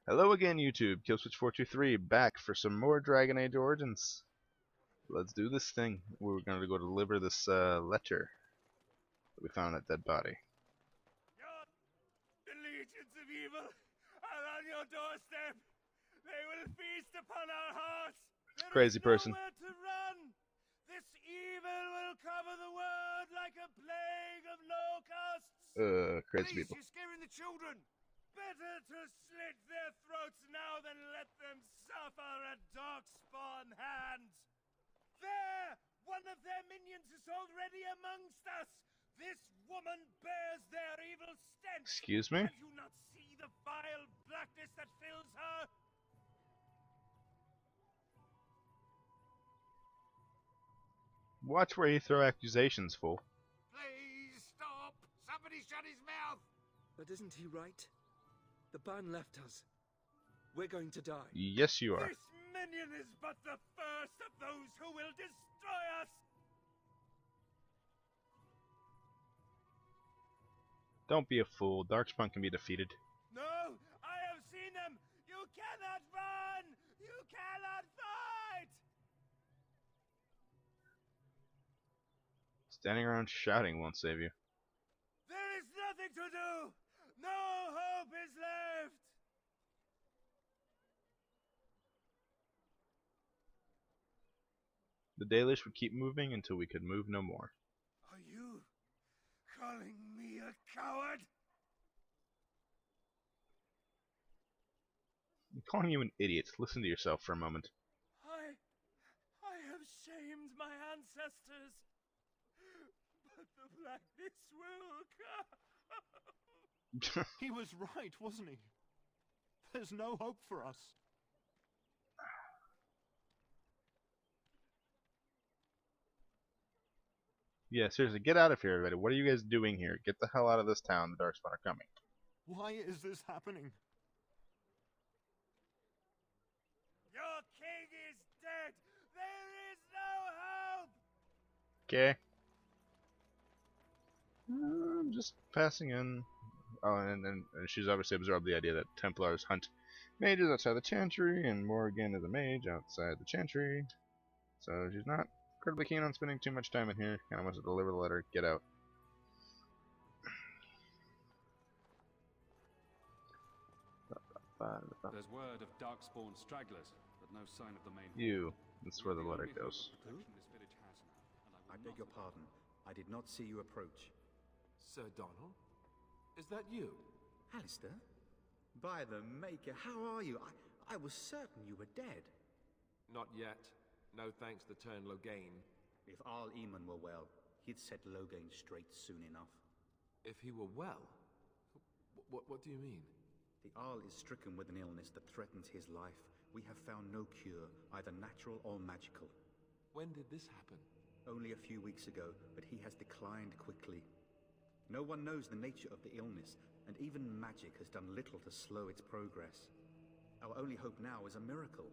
Hello again, YouTube. Killswitch423 back for some more Dragon Age Origins. Let's do this thing. We're going to go deliver this letter that we found that dead body. The legions of evil are on your doorstep. They will feast upon our hearts. There Crazy is person. nowhere to run. This evil will cover the world like a plague of locusts. Crazy Please, people. you're scaring the children. Better to slit their throats now than let them suffer at Darkspawn hands. There! One of their minions is already amongst us! This woman bears their evil stench! Excuse me? Can you not see the vile blackness that fills her? Watch where you throw accusations, fool. Please stop! Somebody shut his mouth! But isn't he right? The ban left us. We're going to die. Yes, you are. This minion is but the first of those who will destroy us! Don't be a fool. Darkspawn can be defeated. No! I have seen them! You cannot run! You cannot fight! Standing around shouting won't save you. There is nothing to do! No hope is left! The Dalish would keep moving until we could move no more. Are you calling me a coward? I'm calling you an idiot. Listen to yourself for a moment. I have shamed my ancestors, but the blackness will come. He was right, wasn't he? There's no hope for us. Yeah, seriously, get out of here, everybody. What are you guys doing here? Get the hell out of this town. The Darkspawn are coming. Why is this happening? Your king is dead! There is no hope! Okay. I'm just passing in. Oh, and she's obviously absorbed the idea that Templars hunt mages outside the Chantry, and Morrigan is a mage outside the Chantry. So she's not incredibly keen on spending too much time in here. Kinda wants to deliver the letter, get out. There's word of Darkspawn stragglers, but no sign of the main. You. That's where the letter goes. This village has now, and I beg your pardon. I did not see you approach. Sir Donald? Is that you? Alistair? By the Maker, how are you? I was certain you were dead. Not yet. No thanks to Turn Loghain. If Arl Eamon were well, he'd set Loghain straight soon enough. If he were well? What do you mean? The Arl is stricken with an illness that threatens his life. We have found no cure, either natural or magical. When did this happen? Only a few weeks ago, but he has declined quickly. No one knows the nature of the illness, and even magic has done little to slow its progress. Our only hope now is a miracle.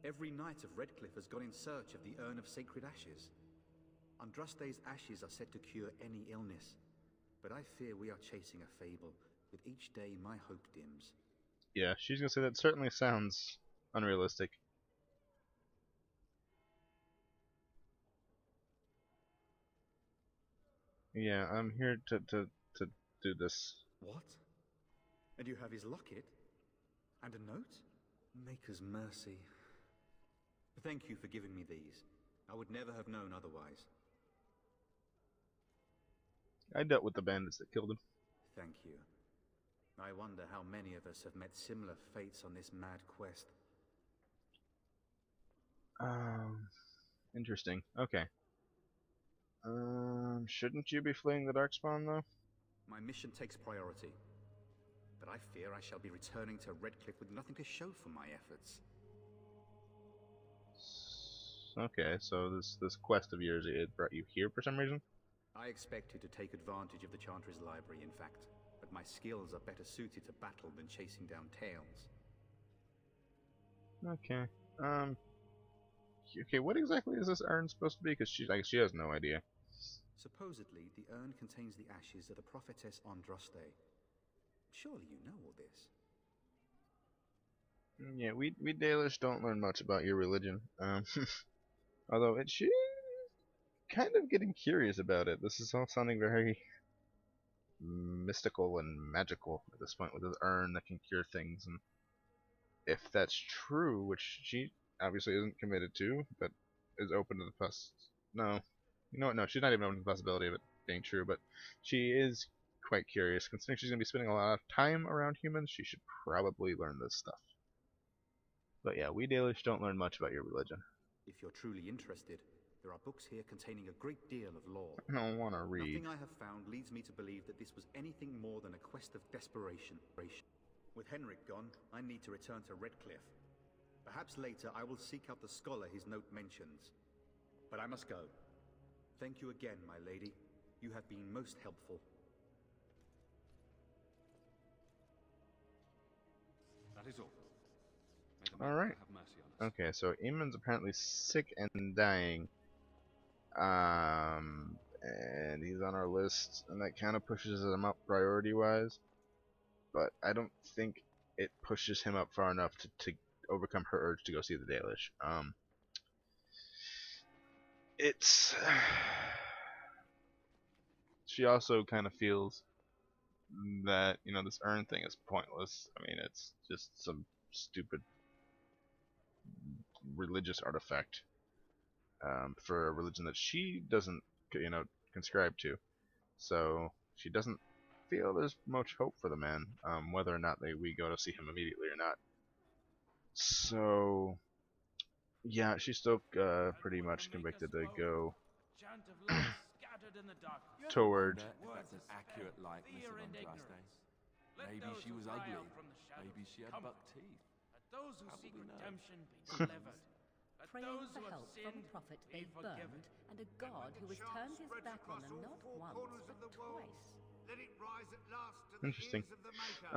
Every knight of Redcliffe has gone in search of the Urn of Sacred Ashes. Andraste's ashes are said to cure any illness, but I fear we are chasing a fable. With each day, my hope dims. Yeah, she's gonna say that certainly sounds unrealistic. Yeah, I'm here to do this. What? And you have his locket? And a note? Maker's mercy. Thank you for giving me these. I would never have known otherwise. I dealt with the bandits that killed him. Thank you. I wonder how many of us have met similar fates on this mad quest. Interesting. Okay. Shouldn't you be fleeing the Darkspawn, though? My mission takes priority. But I fear I shall be returning to Redcliffe with nothing to show for my efforts. Okay, so this quest of yours, it brought you here for some reason? I expected to take advantage of the Chantry's library, in fact. But my skills are better suited to battle than chasing down tales. Okay. Okay, what exactly is this urn supposed to be? Because she has no idea. Supposedly, the urn contains the ashes of the prophetess Andraste. Surely you know all this. Yeah, we Dalish don't learn much about your religion. Although she's kind of getting curious about it. This is all sounding very mystical and magical at this point with this urn that can cure things. And if that's true, which she obviously isn't committed to, but is open to the no, you know what? No, she's not even open to the possibility of it being true. But she is quite curious. Considering she's going to be spending a lot of time around humans, she should probably learn this stuff. But yeah, we Dalish don't learn much about your religion. If you're truly interested, there are books here containing a great deal of lore. I don't want to read. Nothing I have found leads me to believe that this was anything more than a quest of desperation. With Henrik gone, I need to return to Redcliffe. Perhaps later I will seek out the scholar his note mentions. But I must go. Thank you again, my lady. You have been most helpful. That is all. May the All Master right. have mercy on us. Okay, so Eamon's apparently sick and dying. And he's on our list, and that kind of pushes him up priority-wise. But I don't think it pushes him up far enough to overcome her urge to go see the Dalish. It's... She also kind of feels that, you know, this urn thing is pointless. I mean, it's just some stupid religious artifact for a religion that she doesn't, you know, conscribe to. So she doesn't feel there's much hope for the man, whether or not we go to see him immediately or not. So yeah, she's still pretty much convicted to go toward. If that's an accurate likeness of Andraste. Maybe she was ugly. Maybe she had buck teeth. Those who seek Probably not. redemption be delivered. Let Praying those for who have help from sinned a prophet be they forgiven. burned, and a god who has turned his back on them not once, but twice. Let it rise at last to Interesting. the ears of the Maker.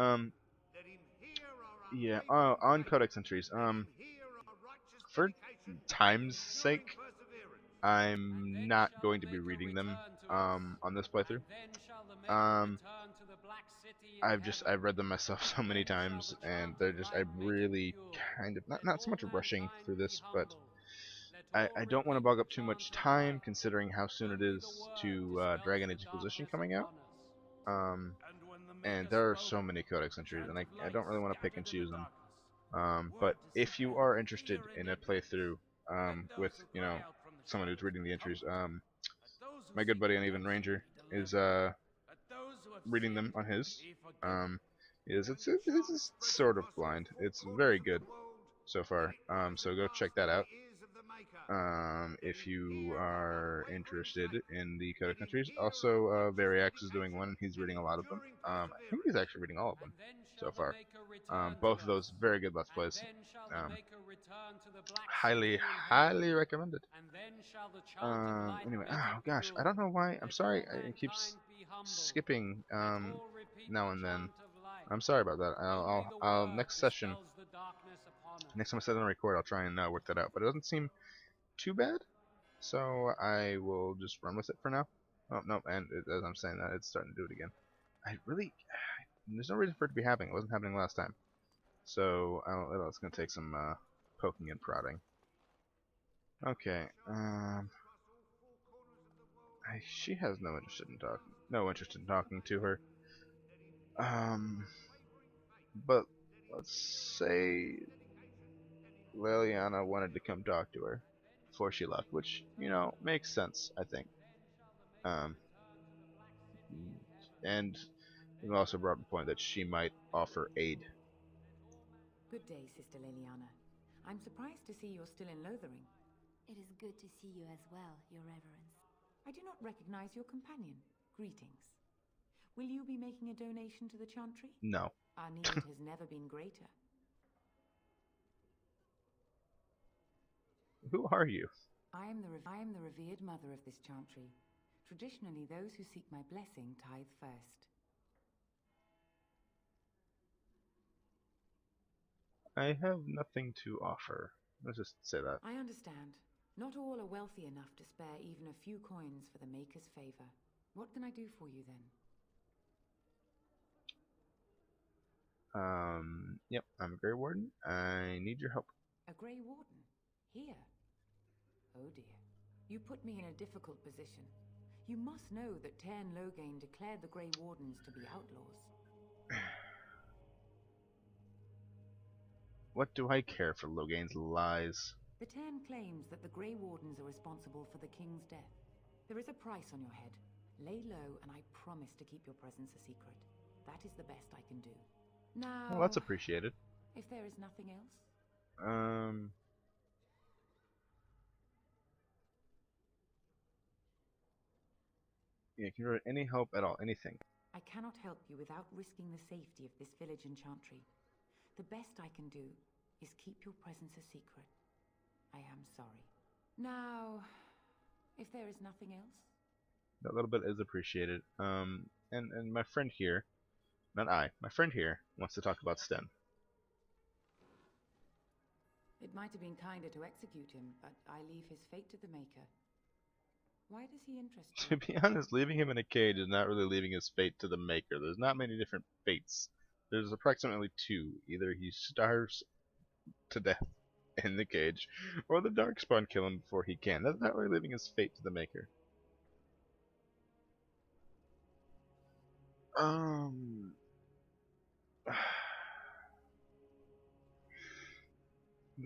Let him hear our Yeah. unwavering On faith. Codex entries. Let him hear our righteous For dedication, time's enduring sake, perseverance. I'm not going to be reading them on this playthrough. I've read them myself so many times, and they're just, I'm really kind of not so much rushing through this, but I don't want to bog up too much time considering how soon it is to Dragon Age Inquisition coming out. And there are so many Codex entries, and I don't really want to pick and choose them. But if you are interested in a playthrough with, you know, someone who's reading the entries, my good buddy Uneven Ranger is reading them on his. It's sort of blind. It's very good so far. So go check that out. If you are interested in the Codex entries. Also, Variax is doing one, and he's reading a lot of them. I think he's actually reading all of them so far. Both of those very good Let's Plays. Highly recommended. Anyway, oh gosh, I don't know why. I'm sorry, it keeps skipping now and then. I'm sorry about that. I'll next session, next time I set on record, I'll try and work that out. But it doesn't seem too bad, so I will just run with it for now. Oh no, and as I'm saying that, it's starting to do it again. There's no reason for it to be happening. It wasn't happening last time, so it's gonna take some poking and prodding. Okay, she has no interest in talking to her. But let's say Leliana wanted to come talk to her before she left, which, you know, makes sense, I think. And you also brought up the point that she might offer aid. Good day, Sister Leliana. I'm surprised to see you're still in Lothering. It is good to see you as well, Your Reverence. I do not recognize your companion. Greetings. Will you be making a donation to the Chantry? No. Our need has never been greater. Who are you? I am the revered mother of this Chantry. Traditionally, those who seek my blessing tithe first. I have nothing to offer. Let's just say that. I understand. Not all are wealthy enough to spare even a few coins for the Maker's favor. What can I do for you then? Yep, I'm a Grey Warden. I need your help. A Grey Warden? Here? Oh dear. You put me in a difficult position. You must know that Tairn Loghain declared the Grey Wardens to be outlaws. What do I care for Loghain's lies? The Tairn claims that the Grey Wardens are responsible for the King's death. There is a price on your head. Lay low, and I promise to keep your presence a secret. That is the best I can do. Now, Well, that's appreciated. if there is nothing else, Yeah, can you provide any help at all? Anything? I cannot help you without risking the safety of this village in Chantry. The best I can do is keep your presence a secret. I am sorry. Now, if there is nothing else, That little bit is appreciated. And my friend here, not I, my friend here wants to talk about Sten. it might have been kinder to execute him, but I leave his fate to the Maker. Why does he interest To you? be honest, leaving him in a cage is not really leaving his fate to the Maker. There's not many different fates. There's approximately two. Either he starves to death in the cage, or the Darkspawn kill him before he can. That's not really leaving his fate to the Maker. I'm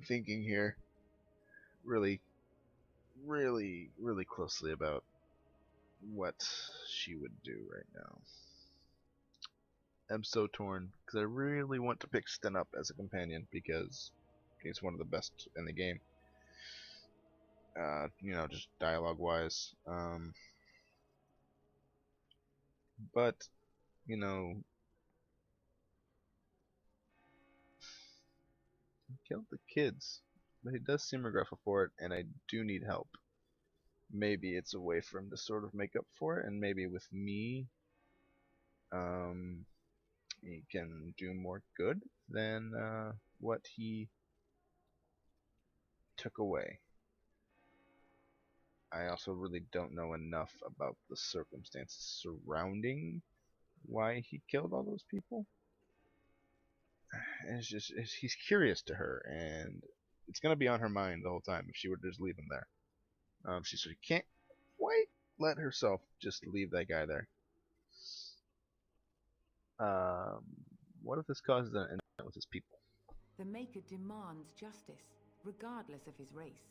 thinking here really closely about what she would do right now. I'm so torn because I really want to pick Sten up as a companion because he's one of the best in the game. You know, just dialogue wise. But you know, he killed the kids, but he does seem regretful for it, and I do need help. Maybe it's a way for him to sort of make up for it, and maybe with me, he can do more good than what he took away. I also really don't know enough about the circumstances surrounding why he killed all those people. And he's curious to her, and it's gonna be on her mind the whole time if she were to just leave him there. She sort of can't quite let herself just leave that guy there. What if this causes an incident with his people? The Maker demands justice, regardless of his race.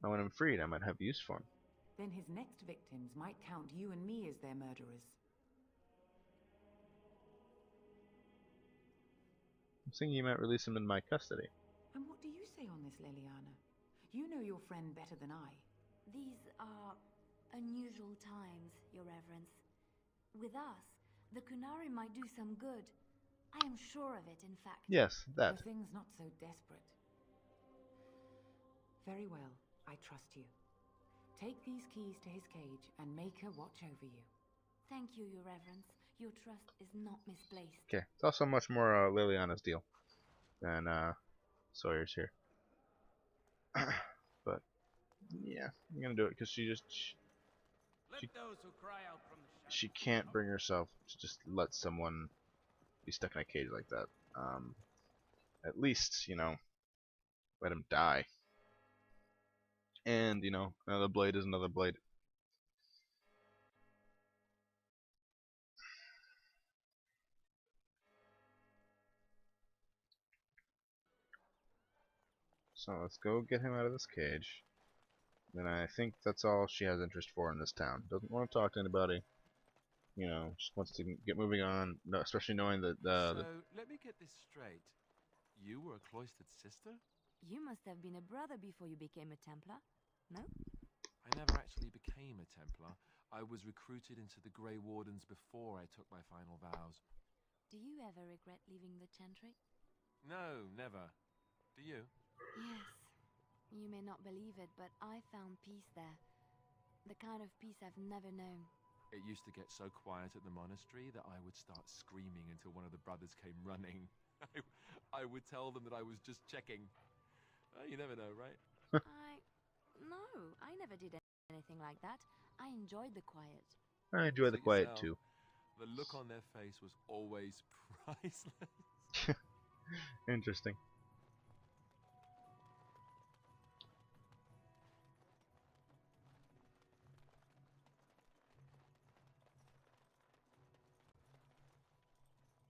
Now when I'm freed, I might have use for him. Then his next victims might count you and me as their murderers. I'm thinking you might release him in my custody. And what do you say on this, Leliana? You know your friend better than I. These are unusual times, Your Reverence. With us, the Kunari might do some good. I am sure of it, in fact. Yes, that. Were things not so desperate? Very well, I trust you. Take these keys to his cage and make her watch over you. Thank you, Your Reverence. Your trust is not misplaced. Okay, it's also much more Liliana's deal than Sawyer's here. But yeah, I'm gonna do it because she can't bring herself to just let someone be stuck in a cage like that. At least, you know, let him die. And you know, another blade is another blade. So let's go get him out of this cage. Then I think that's all she has interest for in this town. Doesn't want to talk to anybody. You know, just wants to get moving on. No, especially knowing that So, let me get this straight. You were a cloistered sister? You must have been a brother before you became a Templar, no? I never actually became a Templar. I was recruited into the Grey Wardens before I took my final vows. Do you ever regret leaving the Chantry? No, never. Do you? Yes. You may not believe it, but I found peace there. The kind of peace I've never known. It used to get so quiet at the monastery that I would start screaming until one of the brothers came running. I would tell them that I was just checking. You never know, right? No, I never did anything like that. I enjoyed the quiet. I enjoy the quiet too. The look on their face was always priceless. Interesting.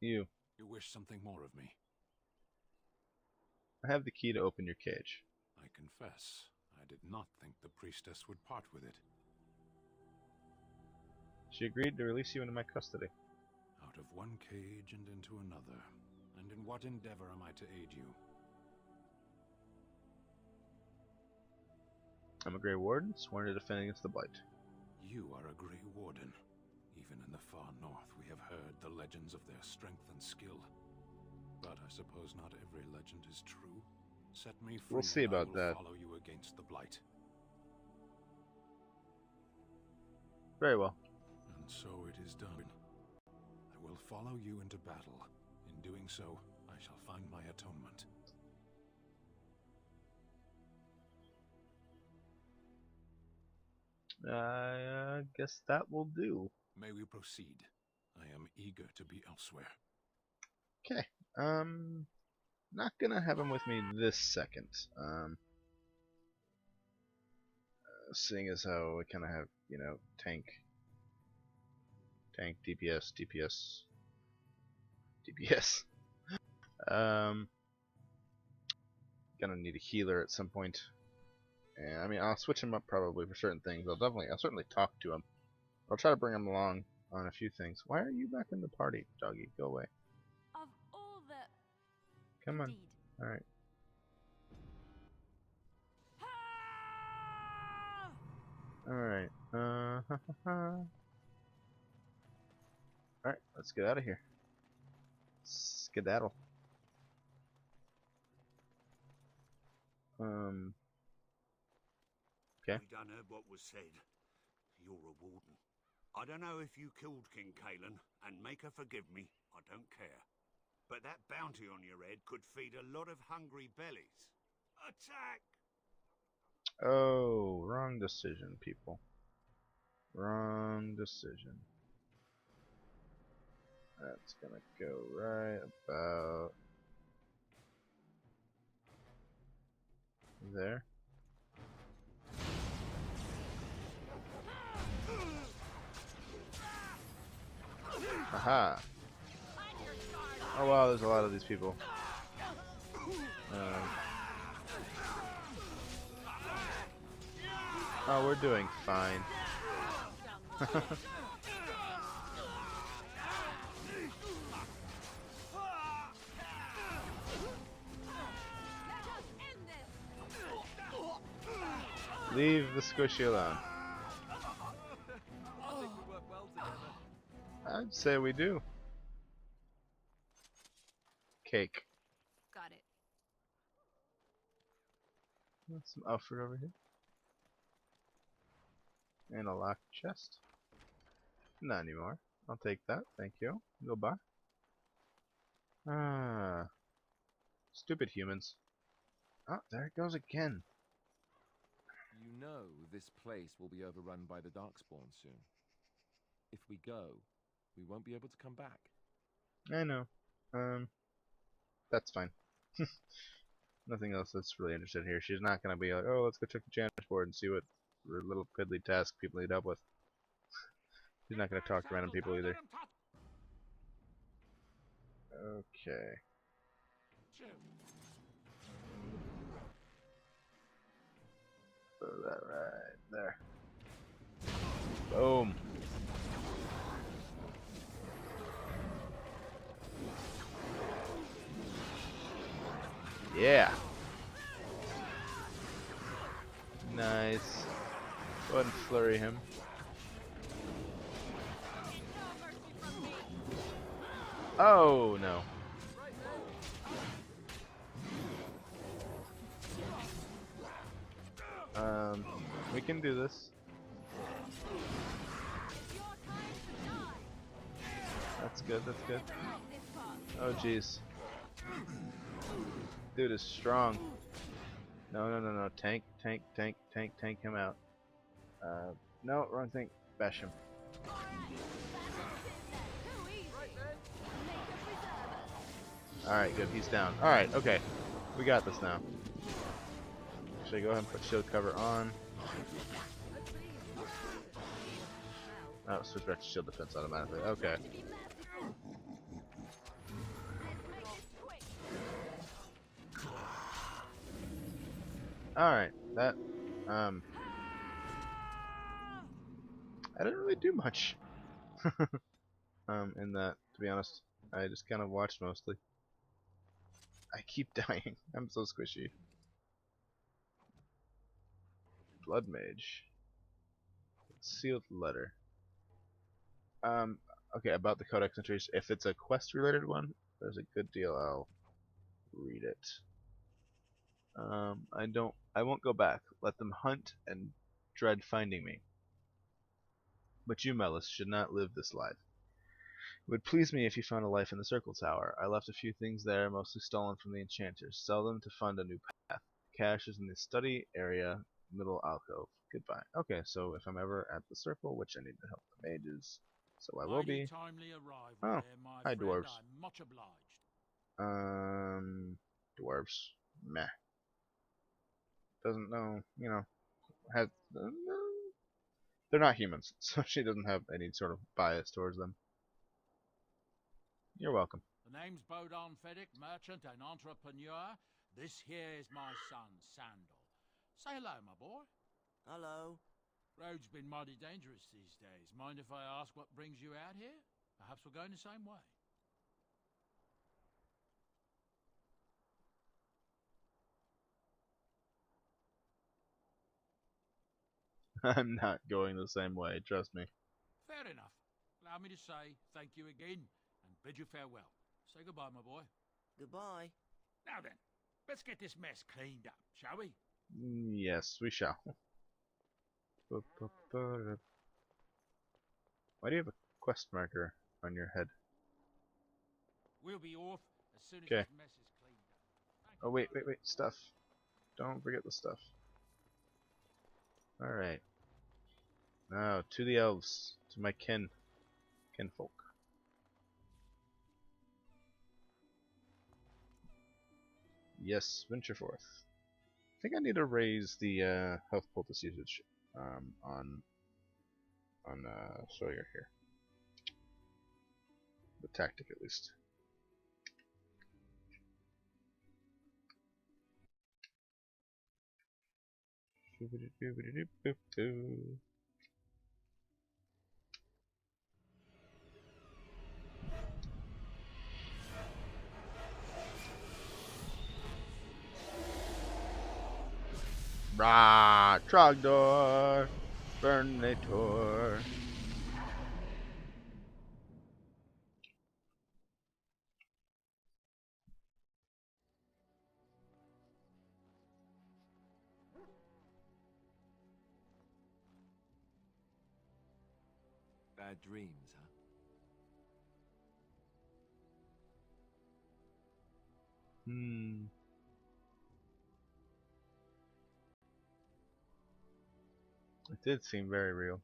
You. You wish something more of me? I have the key to open your cage. I confess, I did not think the priestess would part with it. She agreed to release you into my custody. Out of one cage and into another. And in what endeavor am I to aid you? I'm a Grey Warden, sworn to defend against the Blight. You are a Grey Warden. Even in the far north, we have heard the legends of their strength and skill. But I suppose not every legend is true. Set me free. We'll see about that. I will follow you against the Blight. Very well. And so it is done. I will follow you into battle. In doing so, I shall find my atonement. I guess that will do. May we proceed? I am eager to be elsewhere. Okay. Not gonna have him with me this second. Seeing as how we kind of have, you know, tank, DPS, DPS. Gonna need a healer at some point. And I mean, I'll switch him up probably for certain things. I'll certainly talk to him. I'll try to bring him along on a few things. Why are you back in the party, doggy? Go away. Of all the... Come on. Alright. Alright. Alright, let's get out of here. Skedaddle. Okay. We done heard what was said. You're a warden. I don't know if you killed King Cailan, and make her forgive me, I don't care. But that bounty on your head could feed a lot of hungry bellies. Attack! Oh, wrong decision, people. Wrong decision. That's gonna go right about there. Aha! Oh wow, there's a lot of these people. Oh, we're doing fine. Leave the squishy alone. I'd say we do. Cake. Got it. That's some Alfred over here. And a locked chest. Not anymore. I'll take that. Thank you. Goodbye. Ah. Stupid humans. Oh, there it goes again. You know this place will be overrun by the Darkspawn soon. If we go, we won't be able to come back. I know. That's fine. Nothing else that's really interested here. She's not gonna be like, oh, let's go check the janitor's board and see what little piddly task people need help with. She's not gonna talk to random people either. Okay. Throw that right there. Boom. Yeah. Nice. Go ahead and flurry him. Oh no. We can do this. That's good, that's good. Oh jeez. Dude is strong. No. Tank him out. No, wrong thing. Bash him. Alright, good. He's down. Alright, okay. We got this now. Should I go ahead and put shield cover on? Oh, switch back to shield defense automatically. Okay. Alright, that, I didn't really do much. In that, to be honest. I just kind of watched mostly. I keep dying. I'm so squishy. Blood Mage. Sealed letter. Okay, about the Codex entries. If it's a quest related one, there's a good deal I'll read it. I won't go back. Let them hunt and dread finding me. But you, Melis, should not live this life. It would please me if you found a life in the Circle Tower. I left a few things there, mostly stolen from the enchanters. Sell them to fund a new path. Cache is in the study area, middle alcove. Goodbye. Okay, so if I'm ever at the circle, which I need to help the mages, so I will be. Oh, hi dwarves. I'm much obliged. Dwarves. Meh. Doesn't know, you know, has. They're not humans, so she doesn't have any sort of bias towards them. You're welcome. The name's Bodon Feddick, merchant and entrepreneur. This here is my son, Sandal. Say hello, my boy. Hello. Road's been mighty dangerous these days. Mind if I ask what brings you out here? Perhaps we're going the same way. I'm not going the same way, trust me. Fair enough. Allow me to say thank you again and bid you farewell. Say goodbye, my boy. Goodbye. Now then, let's get this mess cleaned up, shall we? Yes, we shall. Why do you have a quest marker on your head? We'll be off as soon as this mess is cleaned up. Oh, wait, stuff. Don't forget the stuff. Alright. Now, to the elves. To my kinfolk. Yes, venture forth. I think I need to raise the health poultice usage on Sawyer here. The tactic, at least. Rah, Trogdor, Burnator. Bad dreams, huh? It did seem very real.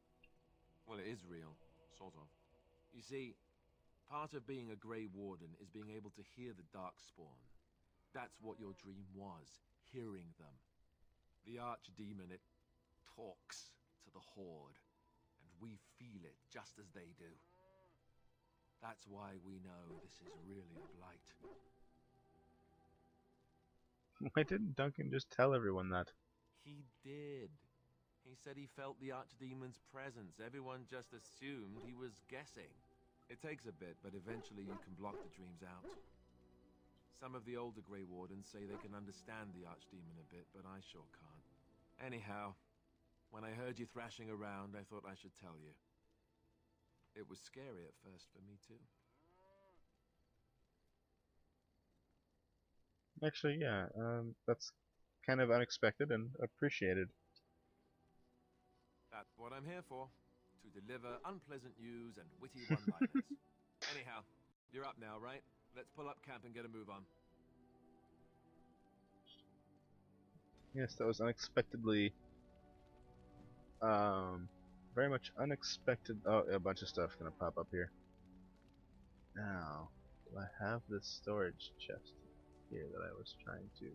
Well, it is real, sort of. You see, part of being a Grey Warden is being able to hear the Darkspawn. That's what your dream was, hearing them. The Archdemon, it talks to the Horde, and we feel it just as they do. That's why we know this is really a blight. Why didn't Duncan just tell everyone that? He did. He said he felt the Archdemon's presence. Everyone just assumed he was guessing. It takes a bit, but eventually you can block the dreams out. Some of the older Grey Wardens say they can understand the Archdemon a bit, but I sure can't. Anyhow, when I heard you thrashing around, I thought I should tell you. It was scary at first for me, too. Actually, yeah, that's kind of unexpected and appreciated. That's what I'm here for. To deliver unpleasant news and witty one-liners. Anyhow, you're up now, right? Let's pull up camp and get a move on. Yes, that was unexpectedly, very much unexpected. Oh, a bunch of stuff gonna pop up here. Now, So I have this storage chest here that I was trying to.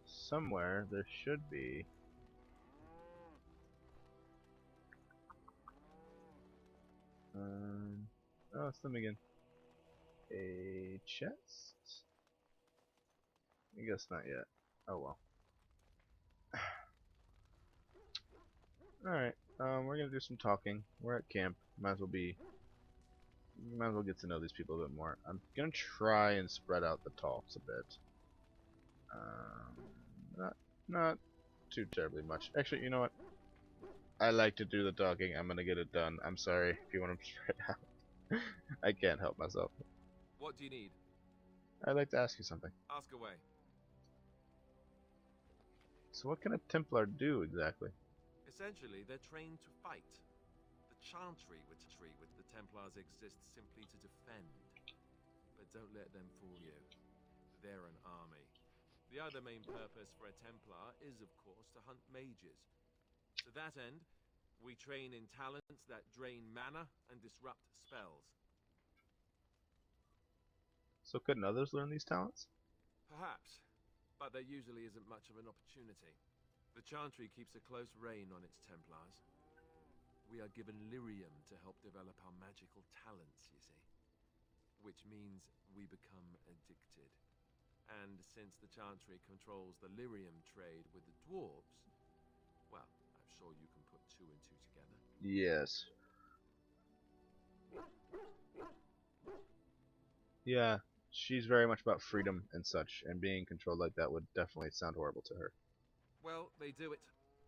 Somewhere there should be. Oh, it's them again. A chest? I guess not yet. Oh well. Alright, we're gonna do some talking. We're at camp. Might as well get to know these people a bit more. I'm gonna try and spread out the talks a bit. Not too terribly much. Actually, you know what? I like to do the talking. I'm gonna get it done. I'm sorry if you want to spread out. I can't help myself. What do you need? I'd like to ask you something. Ask away. So what can a Templar do exactly? Essentially, they're trained to fight. The chantry with the Templars exists simply to defend. But don't let them fool you. They're an army. The other main purpose for a Templar is, of course, to hunt mages. To that end, we train in talents that drain mana and disrupt spells. So couldn't others learn these talents? Perhaps, but there usually isn't much of an opportunity. The Chantry keeps a close rein on its Templars. We are given lyrium to help develop our magical talents, you see. Which means we become addicted. And since the Chantry controls the lyrium trade with the dwarves, well, I'm sure you can put two and two together. Yes. Yeah, she's very much about freedom and such, and being controlled like that would definitely sound horrible to her. Well, they do it,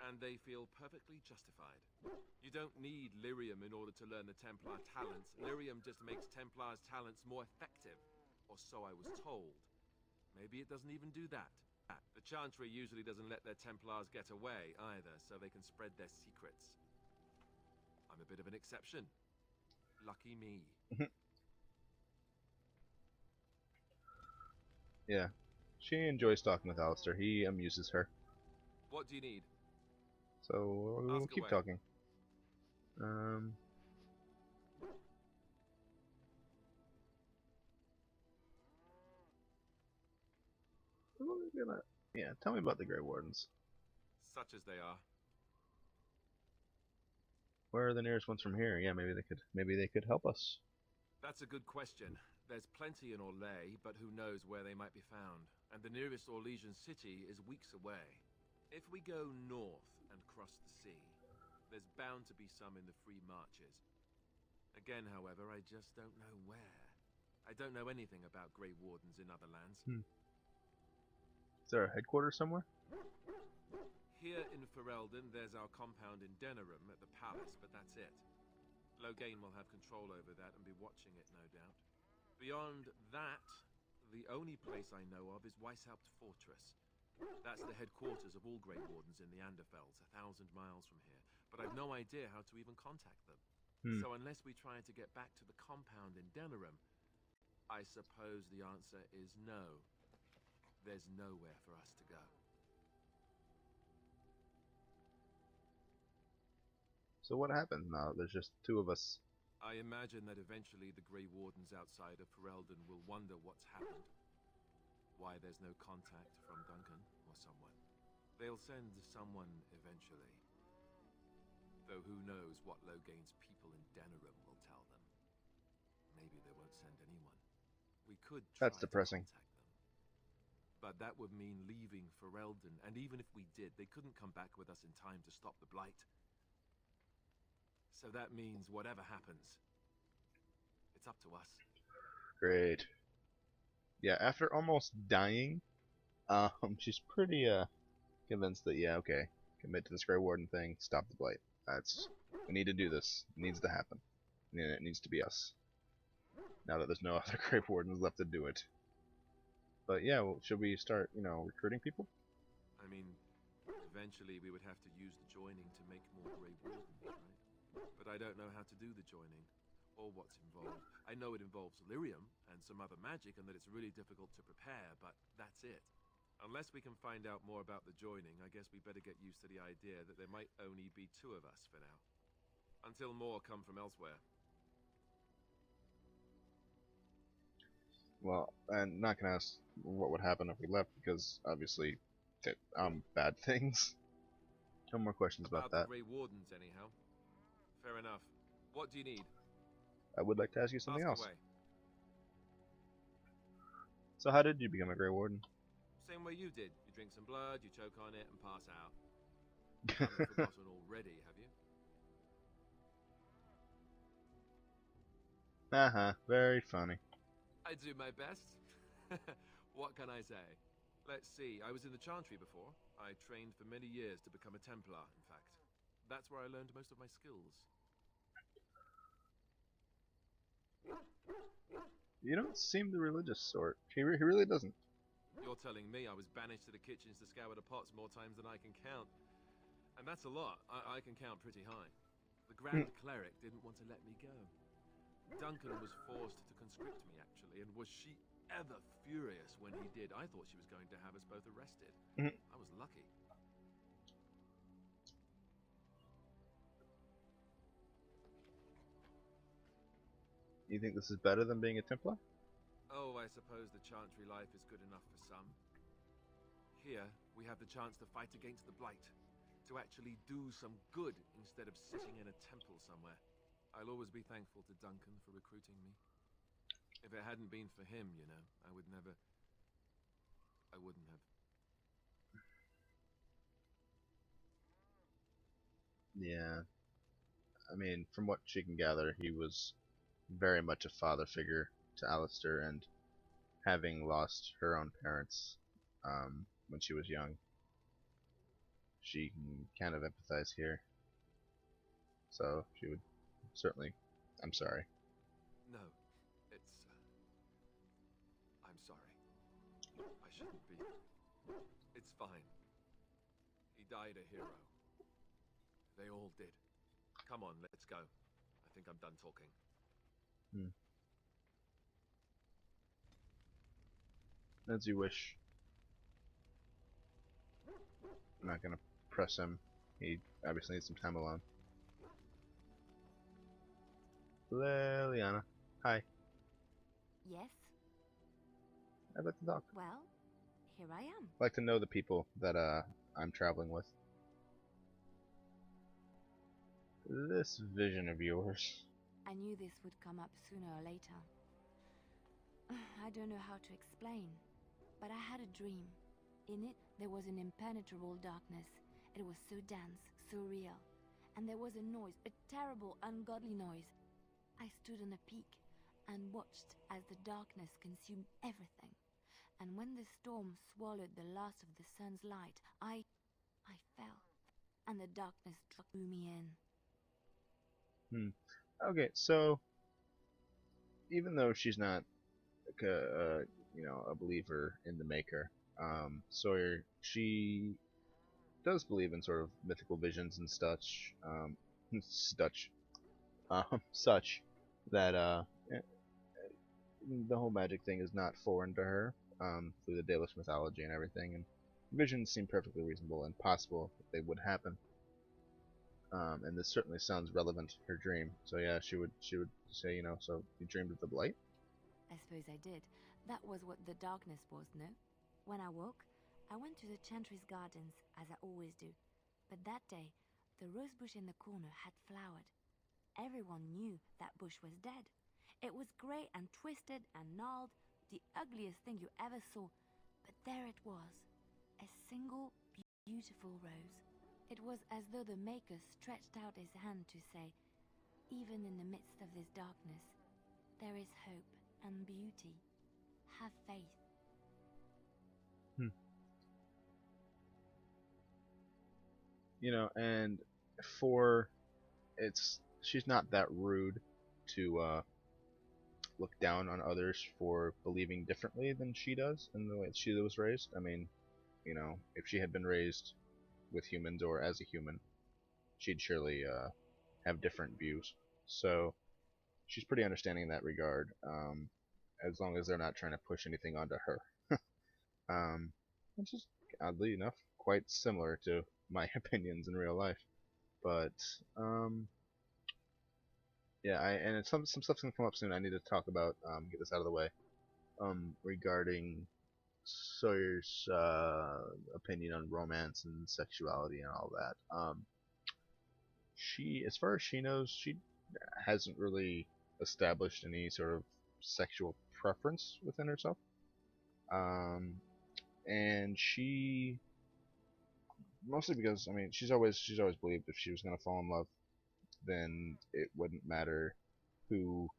and they feel perfectly justified. You don't need lyrium in order to learn the Templar talents. Lyrium just makes Templars' talents more effective, or so I was told. Maybe it doesn't even do that. The Chantry usually doesn't let their Templars get away either, so they can spread their secrets. I'm a bit of an exception. Lucky me. Yeah. She enjoys talking with Alistair. He amuses her. What do you need? So we'll keep talking. Yeah, tell me about the Grey Wardens. Such as they are. Where are the nearest ones from here? Yeah, maybe they could help us. That's a good question. There's plenty in Orlais, but who knows where they might be found. And the nearest Orlesian city is weeks away. If we go north and cross the sea, there's bound to be some in the Free Marches. Again, however, I just don't know where. I don't know anything about Grey Wardens in other lands. Is there a headquarters somewhere? Here in Ferelden, there's our compound in Denerim at the palace, but that's it. Loghain will have control over that and be watching it, no doubt. Beyond that, the only place I know of is Weishaupt Fortress. That's the headquarters of all Grey Wardens in the Anderfelds, 1,000 miles from here. But I've no idea how to even contact them. So unless we try to get back to the compound in Denerim, I suppose the answer is no. There's nowhere for us to go. So what happens now? There's just two of us. I imagine that eventually the Grey Wardens outside of Ferelden will wonder what's happened. Why there's no contact from Duncan or someone. They'll send someone eventually. Though who knows what Loghain's people in Denerim will tell them. Maybe they won't send anyone. We could try That's depressing. to contact them. But that would mean leaving Ferelden, and even if we did, they couldn't come back with us in time to stop the Blight. So that means whatever happens, it's up to us. Great. Yeah, after almost dying, she's pretty convinced that yeah, okay, commit to this Grey Warden thing, stop the Blight. We need to do this. It needs to happen. And it needs to be us. Now that there's no other Grey Wardens left to do it. But yeah, well, should we start, recruiting people? I mean, eventually we would have to use the joining to make more Grey Wardens, right? But I don't know how to do the joining, or what's involved. I know it involves lyrium and some other magic, and that it's really difficult to prepare, but that's it. Unless we can find out more about the joining, I guess we better get used to the idea that there might only be two of us for now. Until more come from elsewhere. Well, and not gonna ask what would happen if we left because obviously, bad things. No more questions about the that. Grey Wardens, anyhow. Fair enough. What do you need? I would like to ask you something Ask else. away. So how did you become a Grey Warden? Same way you did. You drink some blood, you choke on it, and pass out. You haven't forgotten already, have you? Very funny. I do my best. What can I say? Let's see, I was in the Chantry before. I trained for many years to become a Templar, in fact. That's where I learned most of my skills. You don't seem the religious sort. He really doesn't. You're telling me I was banished to the kitchens to scour the pots more times than I can count. And that's a lot. I can count pretty high. The Grand Cleric didn't want to let me go. Duncan was forced to conscript me, actually, and was she ever furious when he did. I thought she was going to have us both arrested. I was lucky. You think this is better than being a Templar? Oh, I suppose the Chantry life is good enough for some. Here, we have the chance to fight against the Blight. To actually do some good instead of sitting in a temple somewhere. I'll always be thankful to Duncan for recruiting me. If it hadn't been for him, you know, I wouldn't have. Yeah. I mean, from what she can gather, he was very much a father figure to Alistair, and having lost her own parents when she was young, she can kind of empathize here. So she would certainly. I'm sorry. No, it's. I'm sorry. I shouldn't be. It's fine. He died a hero. They all did. Come on, let's go. I think I'm done talking. As you wish. I'm not gonna press him. He obviously needs some time alone. Liliana. Hi. Yes? I'd like to talk. Well, here I am. I'd like to know the people that I'm traveling with. This vision of yours. I knew this would come up sooner or later. I don't know how to explain, but I had a dream. In it, there was an impenetrable darkness. It was so dense, so real. And there was a noise, a terrible, ungodly noise. I stood on a peak and watched as the darkness consumed everything. And when the storm swallowed the last of the sun's light, I fell. And the darkness drew me in. Okay, so even though she's not like a believer in the Maker, Sawyer, she does believe in sort of mythical visions and such, such that the whole magic thing is not foreign to her, through the Dalish mythology and everything, and visions seem perfectly reasonable and possible that they would happen. And this certainly sounds relevant to her dream. So yeah, she would say, so you dreamed of the Blight? I suppose I did. That was what the darkness was, no? When I woke, I went to the Chantry's gardens, as I always do. But that day, the rose bush in the corner had flowered. Everyone knew that bush was dead. It was grey and twisted and gnarled, the ugliest thing you ever saw. But there it was, a single beautiful rose. It was as though the Maker stretched out his hand to say, even in the midst of this darkness, there is hope and beauty. Have faith. And she's not that rude to look down on others for believing differently than she does in the way she was raised. I mean, if she had been raised with humans or as a human, she'd surely have different views. So she's pretty understanding in that regard, as long as they're not trying to push anything onto her. Which is, oddly enough, quite similar to my opinions in real life. But yeah, and some stuff's gonna come up soon. I need to talk about, get this out of the way. regarding Sawyer's opinion on romance and sexuality and all that. She, as far as she knows, she hasn't really established any sort of sexual preference within herself. And she, mostly because, I mean, she's always believed if she was gonna fall in love, then it wouldn't matter who.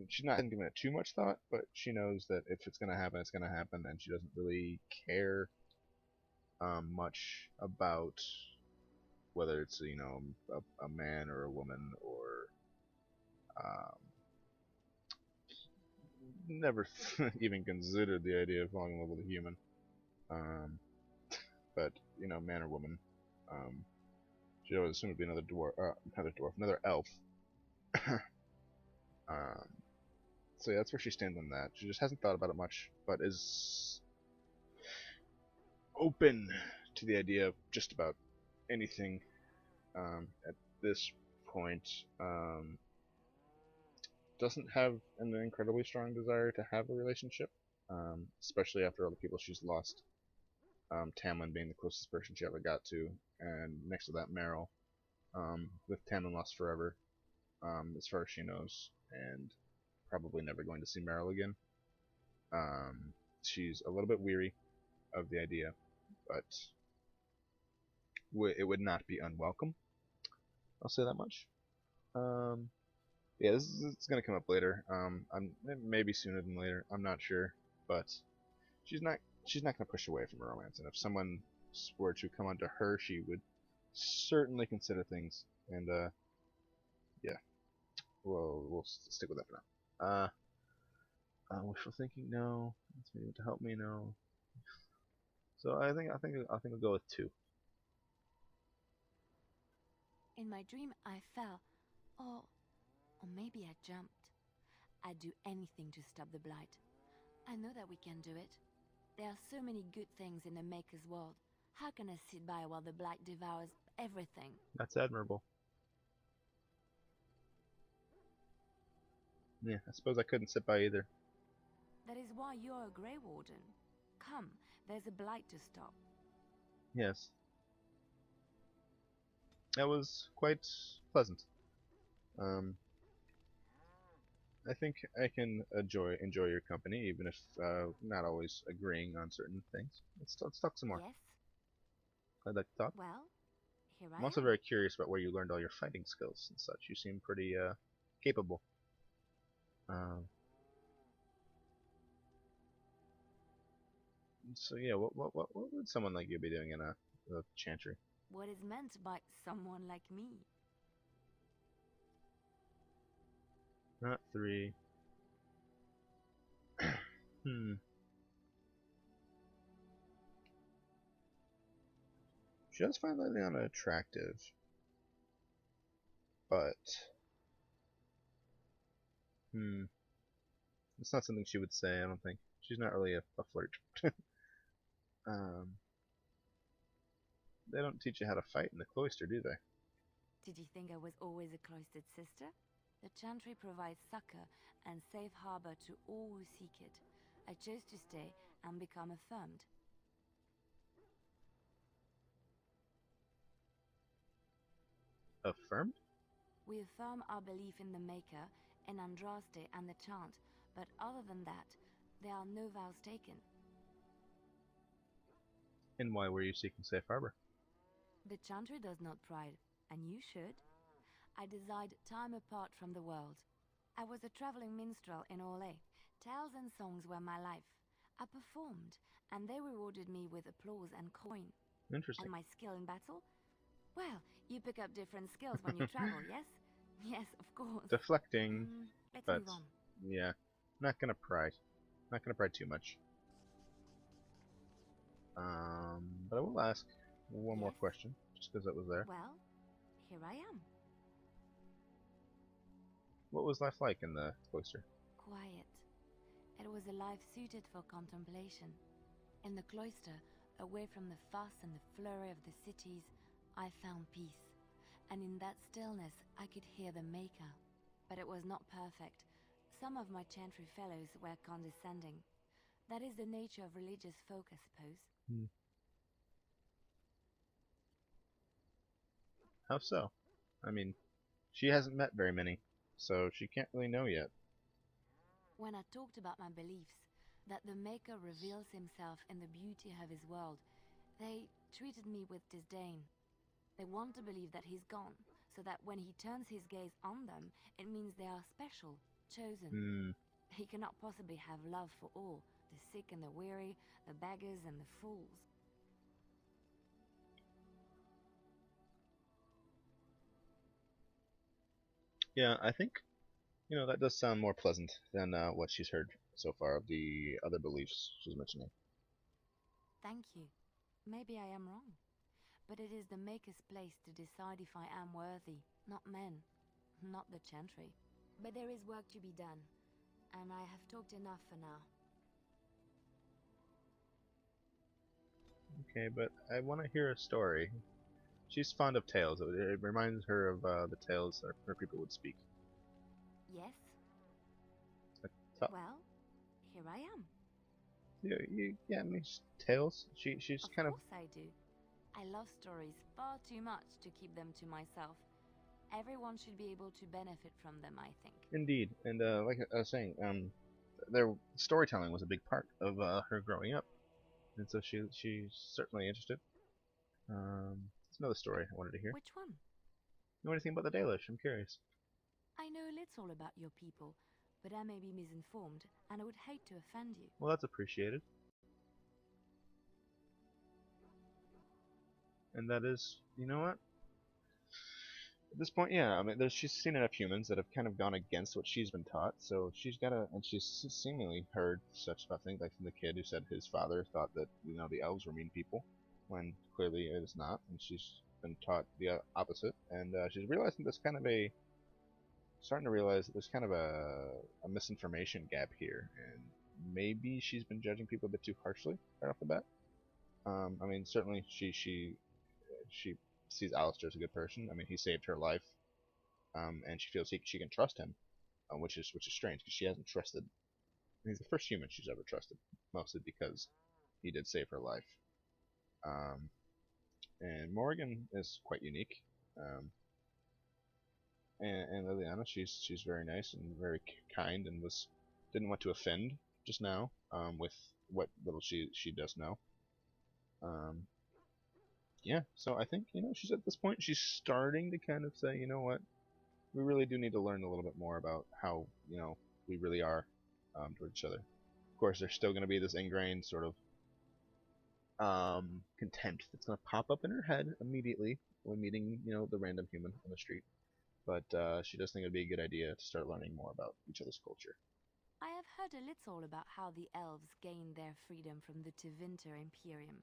She's not giving it too much thought, but she knows that if it's gonna happen, it's gonna happen, and she doesn't really care much about whether it's a man or a woman, or never even considered the idea of falling in love with a human. But man or woman, she always assumed it'd be another elf. So yeah, that's where she stands on that. She just hasn't thought about it much, but is open to the idea of just about anything at this point. Doesn't have an incredibly strong desire to have a relationship, especially after all the people she's lost. Tamlin being the closest person she ever got to, and next to that Meryl, with Tamlin lost forever, as far as she knows, and probably never going to see Meryl again. She's a little bit weary of the idea, but it would not be unwelcome. I'll say that much. Yeah, it's gonna come up later. Maybe sooner than later. I'm not sure, but she's not gonna push away from romance. And if someone were to come onto her, she would certainly consider things. And yeah, we'll stick with that for now. Wishful thinking, no. It's maybe to help me, no. So I think I'll go with 2. In my dream, I fell, or maybe I jumped. I'd do anything to stop the Blight. I know that we can do it. There are so many good things in the Maker's world. How can I sit by while the Blight devours everything? That's admirable. Yeah, I suppose I couldn't sit by either. That is why you're a Grey Warden. Come, there's a Blight to stop. Yes. That was quite pleasant. I think I can enjoy your company, even if not always agreeing on certain things. Let's talk some more. Yes? I'd like to talk. Well, here I'm also very curious about where you learned all your fighting skills and such. You seem pretty capable. So yeah, what would someone like you be doing in a chantry? What is meant by someone like me? Not 3. She does find Leliana attractive, but it's not something she would say. I don't think she's not really a flirt. They don't teach you how to fight in the cloister, do they? Did you think I was always a cloistered sister? The Chantry provides succor and safe harbor to all who seek it. I chose to stay and become affirmed. Affirmed? We affirm our belief in the Maker, in Andraste and the Chant, but other than that, there are no vows taken. And why were you seeking safe harbor? The Chantry does not pride, and you should. I desired time apart from the world. I was a traveling minstrel in Orlais. Tales and songs were my life. I performed, and they rewarded me with applause and coin. Interesting. And my skill in battle? Well, you pick up different skills when you travel, yes? Yes, of course. Deflecting, let's but move on. Yeah, not gonna pry. Not gonna pry too much. But I will ask one more question, just because it was there. Well, here I am. What was life like in the cloister? Quiet. It was a life suited for contemplation. In the cloister, away from the fuss and the flurry of the cities, I found peace. And in that stillness, I could hear the Maker. But it was not perfect. Some of my chantry fellows were condescending. That is the nature of religious folk, I suppose. How so? I mean, she hasn't met very many, so she can't really know yet. When I talked about my beliefs, that the Maker reveals himself in the beauty of his world, they treated me with disdain. They want to believe that he's gone, so that when he turns his gaze on them, it means they are special, chosen. He cannot possibly have love for all, the sick and the weary, the beggars and the fools. Yeah, I think, that does sound more pleasant than what she's heard so far of the other beliefs she's mentioning. Thank you. Maybe I am wrong. But it is the Maker's place to decide if I am worthy, not men, not the Chantry. But there is work to be done, and I have talked enough for now. Okay, but I want to hear a story. She's fond of tales. It reminds her of the tales that her people would speak. Yes? Well, here I am. You get me tales? She's kind of... Of course I do. I love stories far too much to keep them to myself. Everyone should be able to benefit from them, I think. Indeed, and like I was saying, their storytelling was a big part of her growing up, and so she's certainly interested. There's another story I wanted to hear. Which one? You know anything about the Dalish? I'm curious. I know little about your people, but I may be misinformed, and I would hate to offend you. Well, that's appreciated. And that is, you know what? At this point, yeah, I mean, she's seen enough humans that have kind of gone against what she's been taught, so she's and she's seemingly heard such about things, like from the kid who said his father thought that, the elves were mean people, when clearly it is not, and she's been taught the opposite, and she's realizing starting to realize that there's kind of a misinformation gap here, and maybe she's been judging people a bit too harshly right off the bat. I mean, certainly she sees Alistair as a good person. I mean, he saved her life, and she feels she can trust him, which is strange because she hasn't trusted. He's the first human she's ever trusted, mostly because he did save her life. And Morrigan is quite unique. And Liliana, she's very nice and very kind, and didn't want to offend just now with what little she does know. Yeah, so I think, she's at this point, she's starting to kind of say, you know what, we really do need to learn a little bit more about how, we really are toward each other. Of course, there's still going to be this ingrained sort of contempt that's going to pop up in her head immediately when meeting, the random human on the street. But she does think it would be a good idea to start learning more about each other's culture. I have heard a little about how the elves gained their freedom from the Tevinter Imperium.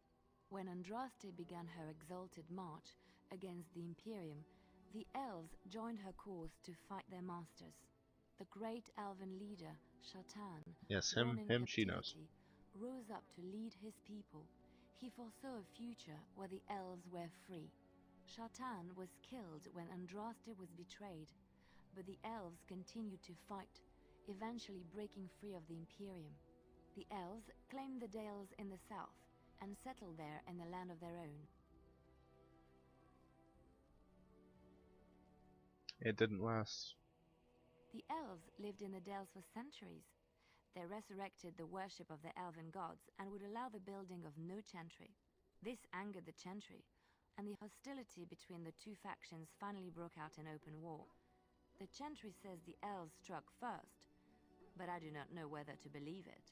When Andraste began her exalted march against the Imperium, the elves joined her cause to fight their masters. The great elven leader, Shartan, yes, she knows, rose up to lead his people. He foresaw a future where the elves were free. Shartan was killed when Andraste was betrayed, but the elves continued to fight, eventually breaking free of the Imperium. The elves claimed the Dales in the south and settled there in the land of their own. It didn't last. The elves lived in the Dales for centuries. They resurrected the worship of the elven gods and would allow the building of no chantry. This angered the Chantry, and the hostility between the two factions finally broke out in open war. The Chantry says the elves struck first, but I do not know whether to believe it.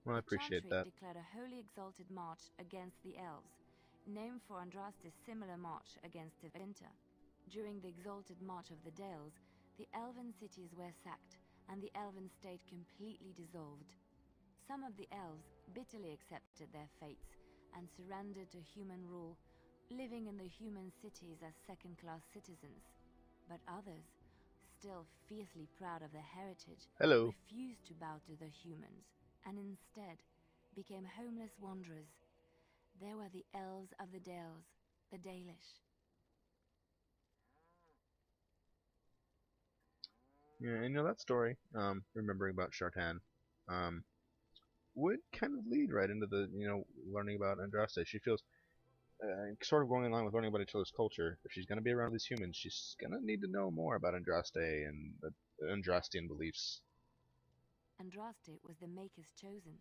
Well, I appreciate that. The Chantry declared a holy exalted march against the elves, named for Andraste's similar march against Tevinter. During the exalted march of the Dales, the elven cities were sacked, and the elven state completely dissolved. Some of the elves bitterly accepted their fates and surrendered to human rule, living in the human cities as second-class citizens. But others, still fiercely proud of their heritage, refused to bow to the humans, and instead became homeless wanderers. They were the elves of the Dales, the Dalish. Yeah, and that story, remembering about Shartan, would kind of lead right into the, learning about Andraste. She feels sort of going along with learning about each other's culture. If she's going to be around these humans, she's going to need to know more about Andraste and the Andrastian beliefs. Andraste was the Maker's chosen.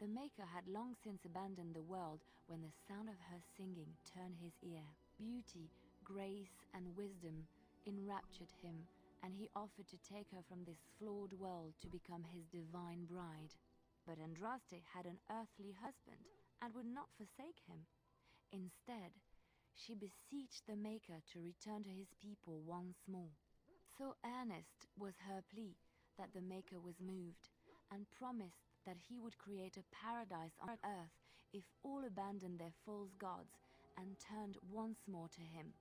The Maker had long since abandoned the world when the sound of her singing turned his ear. Beauty, grace, and wisdom enraptured him, and he offered to take her from this flawed world to become his divine bride. But Andraste had an earthly husband and would not forsake him. Instead, she beseeched the Maker to return to his people once more. So earnest was her plea that the Maker was moved, and promised that he would create a paradise on earth if all abandoned their false gods and turned once more to him.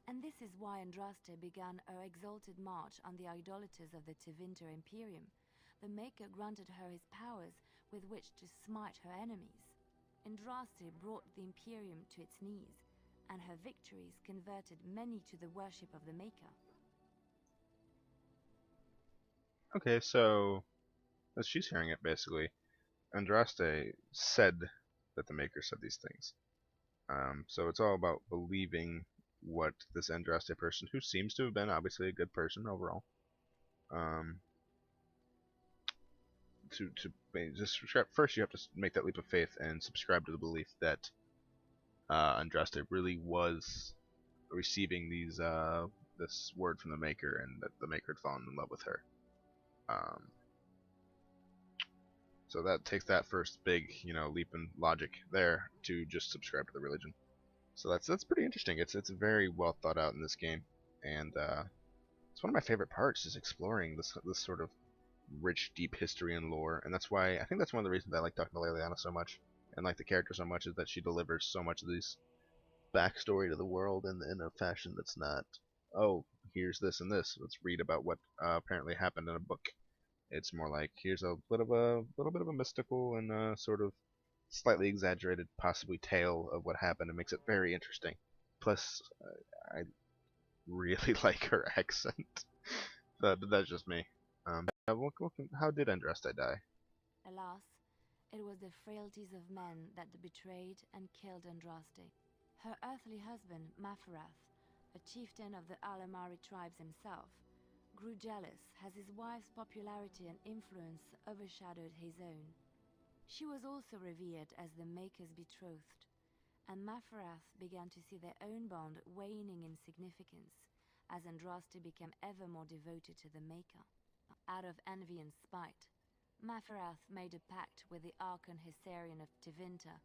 And this is why Andraste began her exalted march on the idolaters of the Tevinter Imperium. The Maker granted her his powers with which to smite her enemies. Andraste brought the Imperium to its knees, and her victories converted many to the worship of the Maker. Okay, so as she's hearing it, basically, Andraste said that the Maker said these things. So it's all about believing what this Andraste person, who seems to have been obviously a good person overall, just first you have to make that leap of faith and subscribe to the belief that Andraste really was receiving this word from the Maker, and that the Maker had fallen in love with her. So that takes that first big, leap in logic there to just subscribe to the religion. So that's pretty interesting. It's very well thought out in this game, and it's one of my favorite parts, is exploring this sort of rich, deep history and lore. And that's why I think that's one of the reasons I like talking to Leliana so much, and like the character so much, is that she delivers so much of these backstory to the world in a fashion that's not, oh, here's this and this, let's read about what apparently happened in a book. It's more like, here's a little bit of a mystical and sort of slightly exaggerated, possibly, tale of what happened. It makes it very interesting. Plus, I really like her accent. But that's just me. How did Andraste die? Alas, it was the frailties of men that betrayed and killed Andraste. Her earthly husband, Maferath, a chieftain of the Alamari tribes himself, grew jealous as his wife's popularity and influence overshadowed his own. She was also revered as the Maker's betrothed, and Maferath began to see their own bond waning in significance as Andraste became ever more devoted to the Maker. Out of envy and spite, Maferath made a pact with the Archon Hessarian of Tevinter,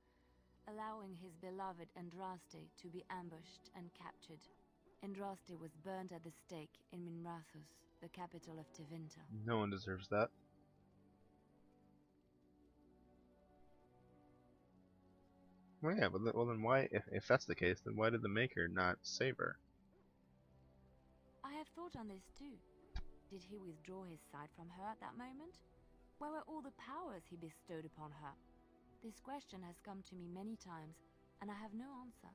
allowing his beloved Andraste to be ambushed and captured. Andraste was burned at the stake in Minrathous, the capital of Tevinter. No one deserves that. Well, yeah, but then why, if that's the case, then why did the Maker not save her? I have thought on this too. Did he withdraw his sight from her at that moment? Where were all the powers he bestowed upon her? This question has come to me many times, and I have no answer.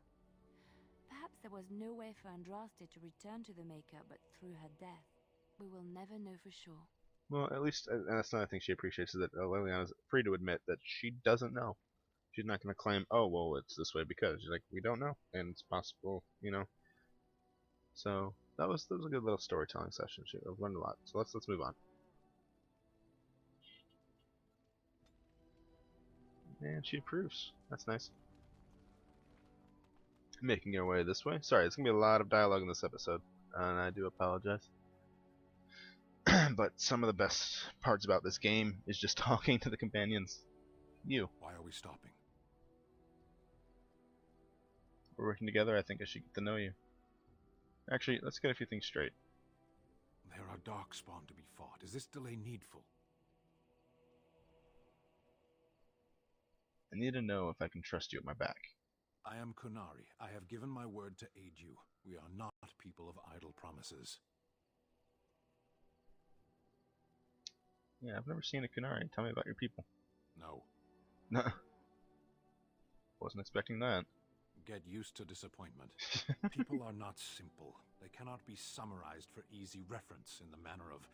Perhaps there was no way for Andraste to return to the Maker but through her death. We will never know for sure. Well, at least, and that's another thing she appreciates, is that Leliana's free to admit that she doesn't know. She's not going to claim, oh, well, it's this way because. She's like, we don't know, and it's possible, So that was a good little storytelling session. I've learned a lot. So let's move on. And she approves. That's nice. Making our way this way. Sorry, there's going to be a lot of dialogue in this episode, and I do apologize. But some of the best parts about this game is just talking to the companions. You. Why are we stopping? We're working together. I think I should get to know you. Actually, let's get a few things straight. There are Darkspawn to be fought. Is this delay needful? I need to know if I can trust you at my back. I am Qunari. I have given my word to aid you. We are not people of idle promises. Yeah, I've never seen a Qunari. Tell me about your people. No. No. Wasn't expecting that. Get used to disappointment. People are not simple. They cannot be summarized for easy reference in the manner of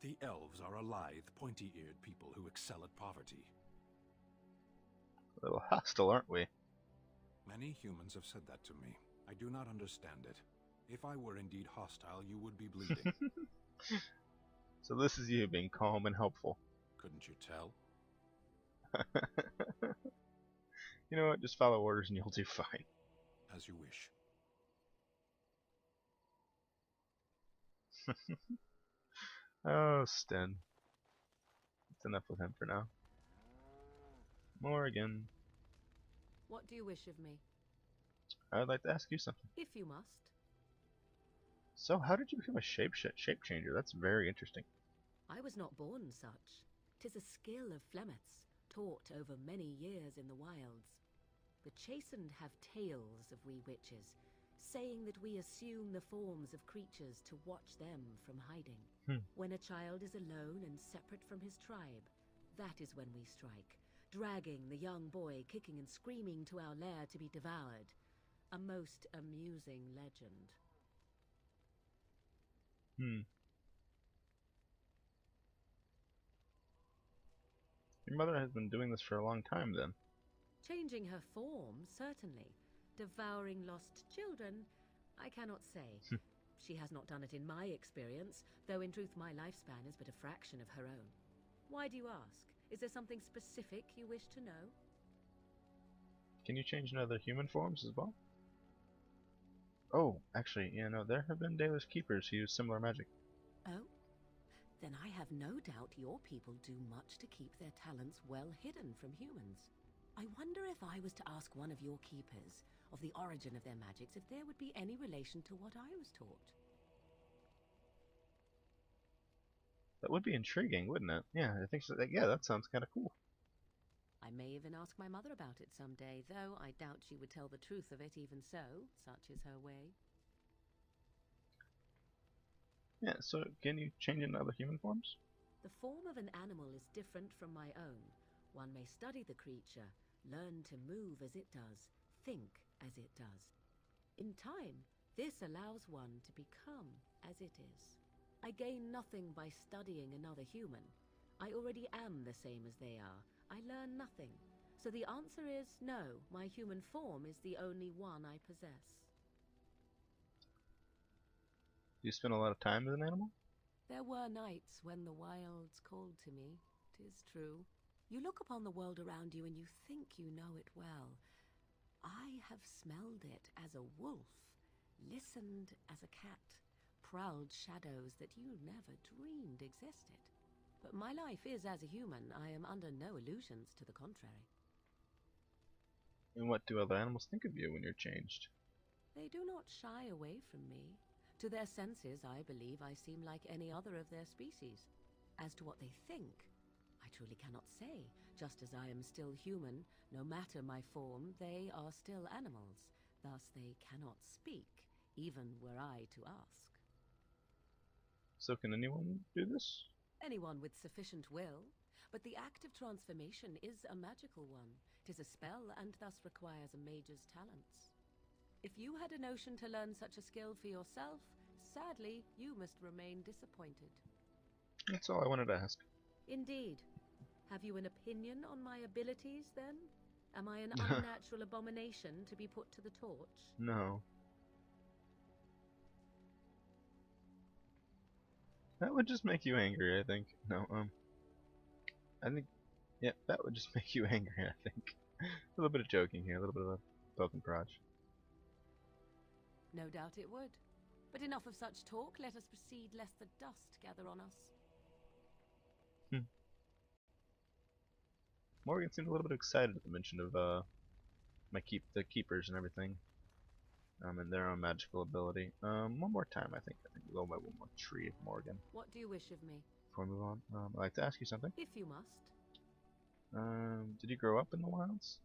The elves are a lithe, pointy-eared people who excel at poverty. A little hostile, aren't we? Many humans have said that to me. I do not understand it. If I were indeed hostile, you would be bleeding. So this is you being calm and helpful. Couldn't you tell? You know what? Just follow orders and you'll do fine. As you wish. Oh, Sten. That's enough with him for now. Morgan. What do you wish of me? I would like to ask you something. If you must. So, how did you become a shape changer? That's very interesting. I was not born such. 'Tis a skill of Flemeth's, taught over many years in the wilds. The chastened have tales of we witches, saying that we assume the forms of creatures to watch them from hiding. When a child is alone and separate from his tribe, that is when we strike, dragging the young boy kicking and screaming to our lair to be devoured. A most amusing legend. Your mother has been doing this for a long time, then. Changing her form, certainly. Devouring lost children, I cannot say. She has not done it in my experience, though in truth my lifespan is but a fraction of her own. Why do you ask? Is there something specific you wish to know? Can you change into other human forms as well? Oh, actually, yeah, no, there have been Daedalus Keepers who use similar magic. Oh? Then I have no doubt your people do much to keep their talents well hidden from humans. I wonder if I was to ask one of your keepers of the origin of their magics, if there would be any relation to what I was taught. That would be intriguing, wouldn't it? Yeah, I think so. Yeah, that sounds kind of cool. I may even ask my mother about it someday, though I doubt she would tell the truth of it even so. Such is her way. Yeah, so can you change into other human forms? The form of an animal is different from my own. One may study the creature, learn to move as it does, think as it does. In time, this allows one to become as it is. I gain nothing by studying another human. I already am the same as they are. I learn nothing. So the answer is no, my human form is the only one I possess. Do you spend a lot of time as an animal? There were nights when the wilds called to me, 'tis true. You look upon the world around you and you think you know it well. I have smelled it as a wolf, listened as a cat, prowled shadows that you never dreamed existed. But my life is as a human. I am under no illusions to the contrary. And what do other animals think of you when you're changed? They do not shy away from me. To their senses, I believe I seem like any other of their species. As to what they think, I truly cannot say. Just as I am still human, no matter my form, they are still animals. Thus they cannot speak, even were I to ask. So can anyone do this? Anyone with sufficient will. But the act of transformation is a magical one. 'Tis a spell and thus requires a mage's talents. If you had a notion to learn such a skill for yourself, sadly, you must remain disappointed. That's all I wanted to ask. Indeed. Have you an opinion on my abilities, then? Am I an unnatural abomination to be put to the torch? No. That would just make you angry, I think. No, I think, yeah, that would just make you angry, I think. A little bit of joking here, a little bit of a poke and prod. No doubt it would. But enough of such talk, let us proceed lest the dust gather on us. Morgan seemed a little bit excited at the mention of the keepers and everything. And their own magical ability. One more time, I think we'll go by one more tree of Morgan. What do you wish of me? Before we move on, I'd like to ask you something. If you must. Did you grow up in the wilds?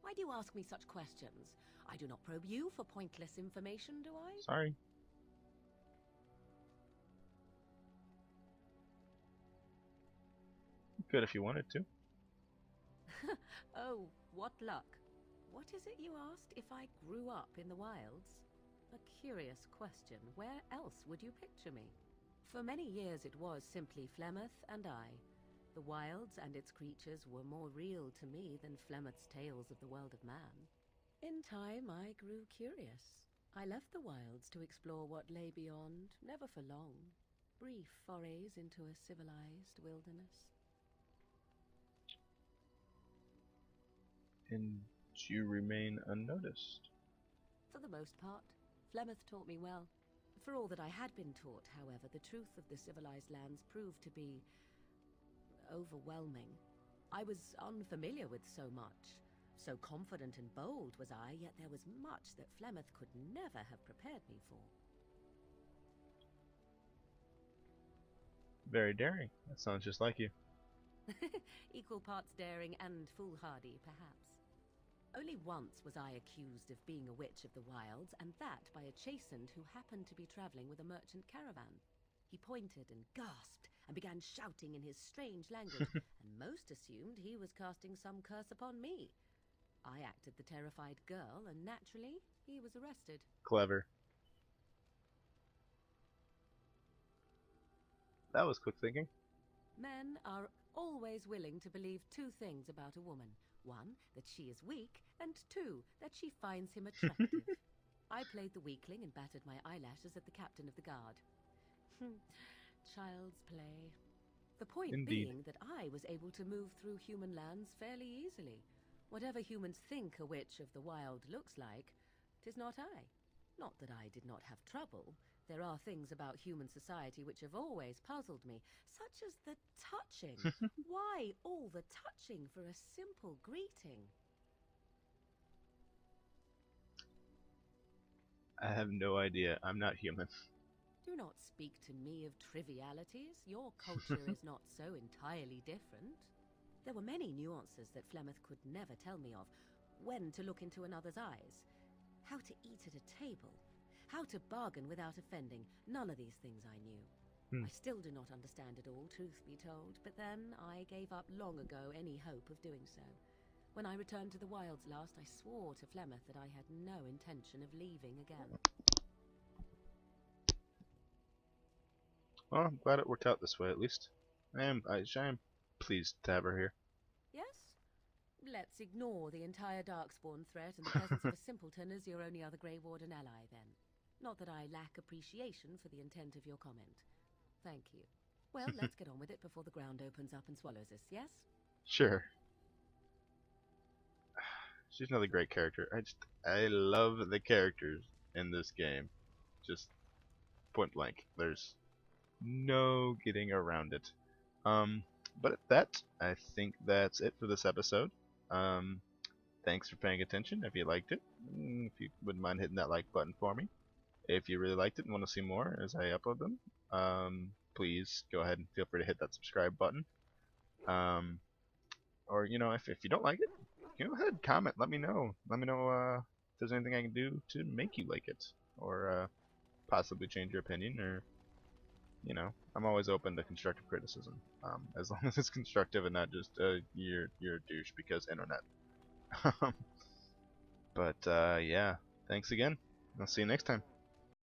Why do you ask me such questions? I do not probe you for pointless information, do I? Sorry. You could if you wanted to. Oh, what luck. What is it you asked? If I grew up in the wilds? A curious question. Where else would you picture me? For many years it was simply Flemeth and I. The wilds and its creatures were more real to me than Flemeth's tales of the world of man. In time I grew curious. I left the wilds to explore what lay beyond, never for long. Brief forays into a civilized wilderness. And you remain unnoticed. For the most part, Flemeth taught me well. For all that I had been taught, however, the truth of the civilized lands proved to be overwhelming. I was unfamiliar with so much. So confident and bold was I, yet there was much that Flemeth could never have prepared me for. Very daring. That sounds just like you. Equal parts daring and foolhardy, perhaps. Only once was I accused of being a witch of the wilds, and that by a chastened who happened to be traveling with a merchant caravan. He pointed and gasped, and began shouting in his strange language, and most assumed he was casting some curse upon me. I acted the terrified girl, and naturally, he was arrested. Clever. That was quick thinking. Men are always willing to believe two things about a woman. One, that she is weak, and two, that she finds him attractive. I played the weakling and battered my eyelashes at the captain of the guard. Child's play. The point being that I was able to move through human lands fairly easily. Whatever humans think a witch of the wild looks like, 'tis not I. Not that I did not have trouble. There are things about human society which have always puzzled me, such as the touching. Why all the touching for a simple greeting? I have no idea. I'm not human. Do not speak to me of trivialities. Your culture is not so entirely different. There were many nuances that Flemeth could never tell me of. When to look into another's eyes. How to eat at a table. How to bargain without offending. None of these things I knew. I still do not understand it all, truth be told, but then I gave up long ago any hope of doing so. When I returned to the wilds last, I swore to Flemeth that I had no intention of leaving again. Well, I'm glad it worked out this way, at least. I am pleased to have her here. Yes? Let's ignore the entire Darkspawn threat and the presence of a simpleton as your only other Grey Warden ally, then. Not that I lack appreciation for the intent of your comment. Thank you. Well, let's get on with it before the ground opens up and swallows us, yes? Sure. She's another great character. I love the characters in this game. Just point blank. There's no getting around it. But at that, I think that's it for this episode. Thanks for paying attention. If you liked it, if you wouldn't mind hitting that like button for me. If you really liked it and want to see more as I upload them, please go ahead and feel free to hit that subscribe button. Or, you know, if you don't like it, go ahead, comment, let me know. Let me know if there's anything I can do to make you like it, or possibly change your opinion, or, you know, I'm always open to constructive criticism, as long as it's constructive and not just you're a douche because internet. But yeah, thanks again. I'll see you next time.